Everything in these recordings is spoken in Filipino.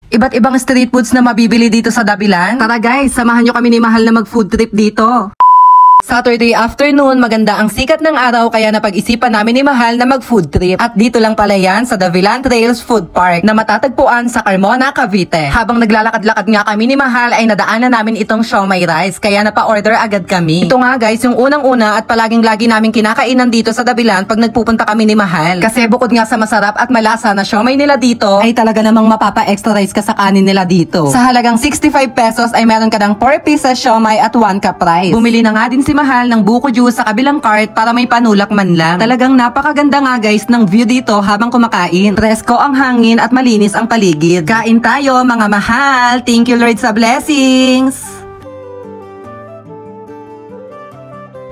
Iba't ibang street foods na mabibili dito sa Dabilan. Tara guys, samahan nyo kami ni Mahal na mag-food trip dito. Saturday afternoon, maganda ang sikat ng araw kaya napag-isipan namin ni Mahal na mag-food trip. At dito lang pala yan sa Davilan Trails Food Park na matatagpuan sa Carmona, Cavite. Habang naglalakad-lakad nga kami ni Mahal ay nadaanan namin itong siomai rice kaya napa-order agad kami. Ito nga guys, yung unang-una at palaging-lagi namin kinakainan dito sa Dabilan pag nagpupunta kami ni Mahal. Kasi bukod nga sa masarap at malasa na siomai nila dito, ay talaga namang mapapa-extra rice ka sa kanin nila dito. Sa halagang 65 pesos ay meron ka ng 4 pieces siomai at 1 cup rice. Bumili na nga din si Mahal ng buko juice sa kabilang cart para may panulak man lang. Talagang napakaganda nga guys ng view dito habang kumakain. Presko ang hangin at malinis ang paligid. Kain tayo mga mahal. Thank you Lord sa blessings.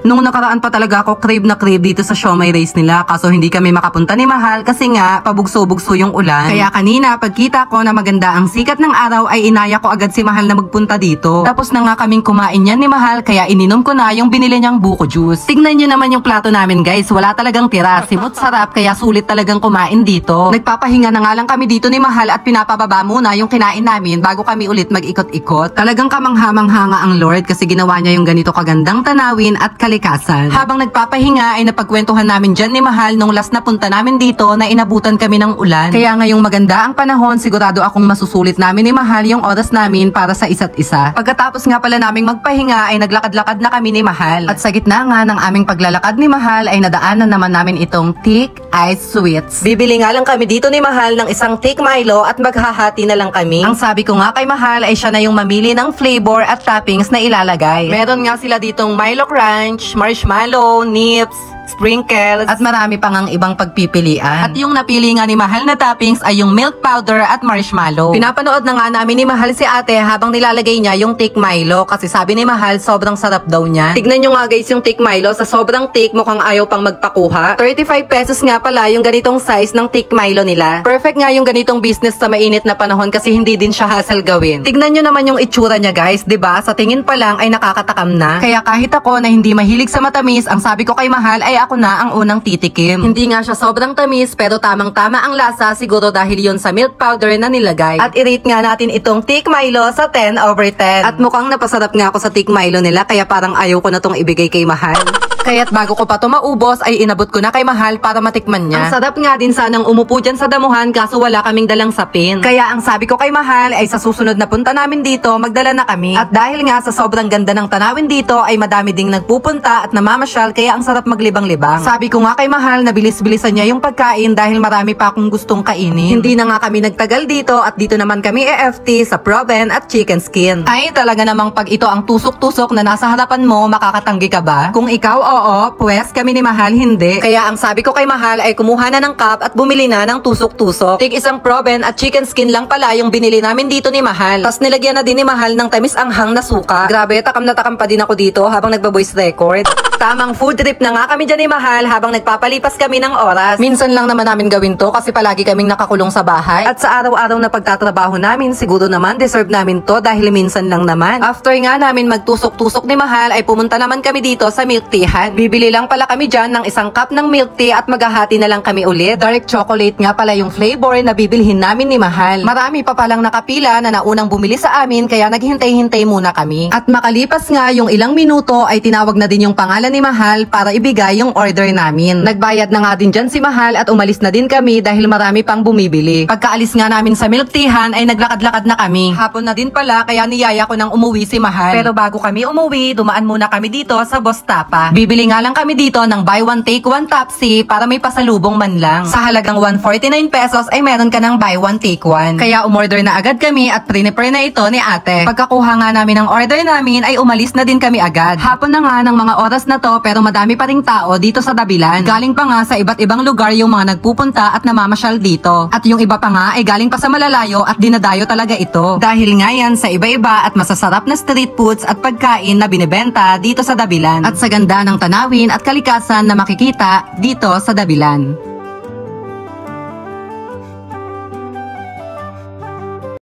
Nung nakaraan pa talaga ako crave na crave dito sa siomai rice nila kaso hindi kami makapunta ni Mahal kasi nga pabugso-bugso yung ulan. Kaya kanina pagkita ko na maganda ang sikat ng araw ay inaya ko agad si Mahal na magpunta dito. Tapos na nga kaming kumain yan ni Mahal kaya ininom ko na yung binili niyang buko juice. Tignan nyo naman yung plato namin guys, wala talagang tira. Simot sarap kaya sulit talagang kumain dito. Nagpapahinga na nga lang kami dito ni Mahal at pinapababa muna yung kinain namin bago kami ulit mag-ikot-ikot. Talagang kamangha-mangha nga ang Lord kasi ginawa niya yung ganito kagandang tanawin at kalikasan. Habang nagpapahinga ay napagkwentuhan namin dyan ni Mahal nung last na punta namin dito na inabutan kami ng ulan. Kaya ngayong maganda ang panahon, sigurado akong masusulit namin ni Mahal yung oras namin para sa isa't isa. Pagkatapos nga pala naming magpahinga ay naglakad-lakad na kami ni Mahal. At sa gitna nga ng aming paglalakad ni Mahal ay nadaanan naman namin itong Thick Ice Sweets. Bibili nga lang kami dito ni Mahal ng isang thick Milo at maghahati na lang kami. Ang sabi ko nga kay Mahal ay siya na yung mamili ng flavor at toppings na ilalagay. Meron nga sila ditong Milo Crunch, marshmallow, nips, sprinkles, at marami pang ang ibang pagpipilian. At yung napili nga ni Mahal na toppings ay yung milk powder at marshmallow. Pinapanood na nga namin ni Mahal si ate habang nilalagay niya yung thick Milo kasi sabi ni Mahal sobrang sarap daw niya. Tignan nyo nga guys yung thick Milo, sa sobrang thick mukhang ayaw pang magpakuha. 35 pesos nga pala yung ganitong size ng thick Milo nila. Perfect nga yung ganitong business sa mainit na panahon kasi hindi din siya hassle gawin. Tignan nyo naman yung itsura niya guys, 'di ba? Sa tingin pa lang ay nakakatakam na. Kaya kahit ako na hindi mahilig sa matamis, ang sabi ko kay Mahal ay ako na ang unang titikim. Hindi nga siya sobrang tamis pero tamang-tama ang lasa siguro dahil yun sa milk powder na nilagay. At i-rate nga natin itong thick Milo sa 10/10. At mukhang napasarap nga ako sa thick Milo nila kaya parang ayaw ko na tong ibigay kay Mahal. Kaya't bago ko pa ito maubos ay inabot ko na kay Mahal para matikman niya. Ang sarap nga din sanang umupo dyan sa damuhan kaso wala kaming dalang sapin. Kaya ang sabi ko kay Mahal ay sa susunod na punta namin dito magdala na kami. At dahil nga sa sobrang ganda ng tanawin dito ay madami ding nagpupunta at namamasyal kaya ang sarap maglibang-libang. Sabi ko nga kay Mahal na bilis-bilisan niya yung pagkain dahil marami pa akong gustong kainin. Hindi na nga kami nagtagal dito at dito naman kami EFT sa Proven at Chicken Skin. Ay talaga namang pag ito ang tusok-tusok na nasa harapan mo makakatanggi ka ba? Kung ikaw oo, pues kami ni Mahal hindi. Kaya ang sabi ko kay Mahal ay kumuha na ng cup at bumili na ng tusok-tusok. Tig isang Proven at Chicken Skin lang pala yung binili namin dito ni Mahal. Tapos nilagyan na din ni Mahal ng tamis anghang na suka. Grabe, takam na takam pa din ako dito habang nagba-voice record. Tamang food trip na nga kami dyan ni Mahal habang nagpapalipas kami ng oras. Minsan lang naman namin gawin to kasi palagi kaming nakakulong sa bahay. At sa araw-araw na pagtatrabaho namin, siguro naman deserve namin to dahil minsan lang naman. After nga namin magtusok-tusok ni Mahal ay pumunta naman kami dito sa milk teahan. Bibili lang pala kami dyan ng isang cup ng milk tea at maghahati na lang kami ulit. Dark chocolate nga pala yung flavor na bibilhin namin ni Mahal. Marami pa palang nakapila na naunang bumili sa amin kaya naghintay-hintay muna kami. At makalipas nga yung ilang minuto ay tinawag na din yung pangalan ni Mahal para ibigay yung order namin. Nagbayad na nga din dyan si Mahal at umalis na din kami dahil marami pang bumibili. Pagkaalis nga namin sa milk teahan ay naglakad-lakad na kami. Hapon na din pala kaya niyaya ko nang umuwi si Mahal. Pero bago kami umuwi, dumaan muna kami dito sa Boss Tapa. Bibili nga lang kami dito ng buy one take one Tapsi para may pasalubong man lang. Sa halagang 149 pesos ay meron ka ng buy one take one. Kaya umorder na agad kami at prepare na ito ni ate. Pagkakuha nga namin ng order namin ay umalis na din kami agad. Hapon na nga ng mga oras na to pero madami pa ring tao dito sa Dabilan. Galing pa nga sa iba't ibang lugar yung mga nagpupunta at namamasyal dito. At yung iba pa nga ay galing pa sa malalayo at dinadayo talaga ito. Dahil nga yan sa iba-iba at masasarap na street foods at pagkain na binibenta dito sa Dabilan. At sa ganda ng tanawin at kalikasan na makikita dito sa Dabilan.